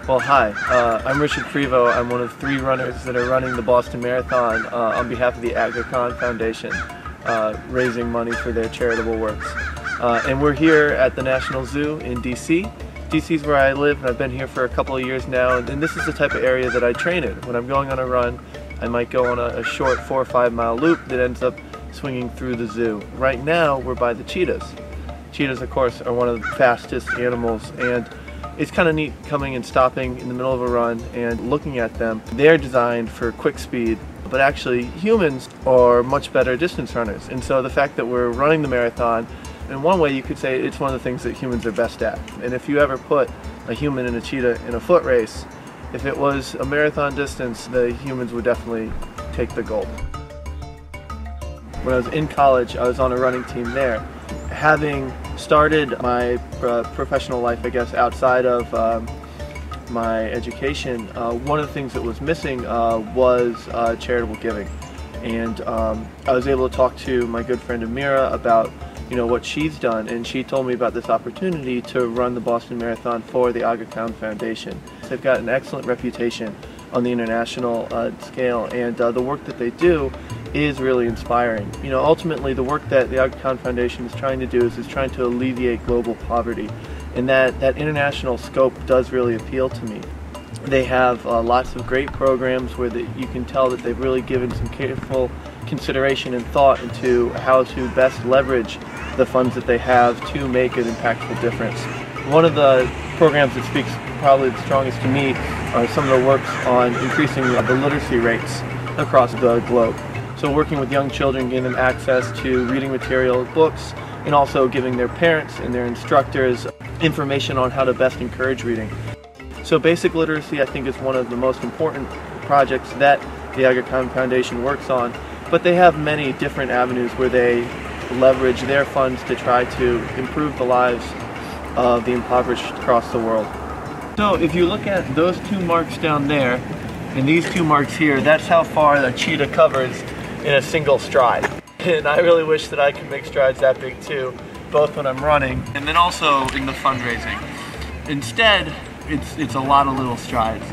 Well, hi, I'm Richard Prevost. I'm one of 3 runners that are running the Boston Marathon on behalf of the AKF Foundation, raising money for their charitable works. And we're here at the National Zoo in DC. DC is where I live, and I've been here for a couple of years now, and this is the type of area that I train in. When I'm going on a run, I might go on a short 4 or 5 mile loop that ends up swinging through the zoo. Right now, we're by the cheetahs. Cheetahs, of course, are one of the fastest animals, and it's kind of neat coming and stopping in the middle of a run and looking at them. They're designed for quick speed, but actually humans are much better distance runners. And so the fact that we're running the marathon, in one way you could say it's one of the things that humans are best at. And if you ever put a human and a cheetah in a foot race, if it was a marathon distance, the humans would definitely take the gold. When I was in college, I was on a running team there. Having started my professional life, I guess, outside of my education, one of the things that was missing was charitable giving. And I was able to talk to my good friend Amira about what she's done, and she told me about this opportunity to run the Boston Marathon for the AKF Foundation. They've got an excellent reputation on the international scale, and the work that they do is really inspiring. Ultimately the work that the AKF Foundation is trying to do is trying to alleviate global poverty, and that international scope does really appeal to me. They have lots of great programs where you can tell that they've really given some careful consideration and thought into how to best leverage the funds that they have to make an impactful difference. One of the programs that speaks probably the strongest to me are some of the works on increasing the literacy rates across the globe. So working with young children, getting them access to reading material, books, and also giving their parents and their instructors information on how to best encourage reading. So basic literacy, I think, is one of the most important projects that the AKF Foundation works on, but they have many different avenues where they leverage their funds to try to improve the lives of the impoverished across the world. So if you look at those 2 marks down there and these 2 marks here, that's how far the cheetah covers in a single stride. And I really wish that I could make strides that big too, both when I'm running and then also in the fundraising. Instead, it's a lot of little strides.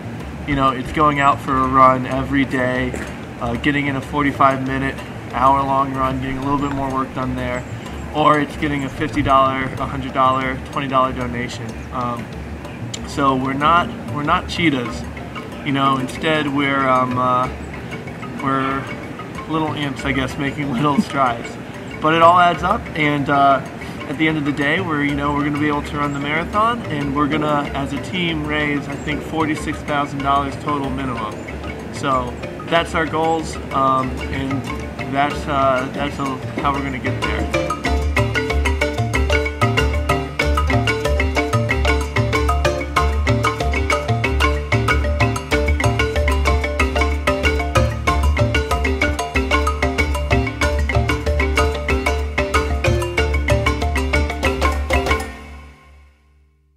It's going out for a run every day, getting in a 45-minute, hour-long run, getting a little bit more work done there, or it's getting a $50, $100, $20 donation. So we're not cheetahs. Instead we're little imps, I guess, making little strides. But it all adds up, and at the end of the day, we're going to be able to run the marathon, and we're going to, as a team, raise, I think, $46,000 total minimum. So that's our goals, and that's how we're going to get there.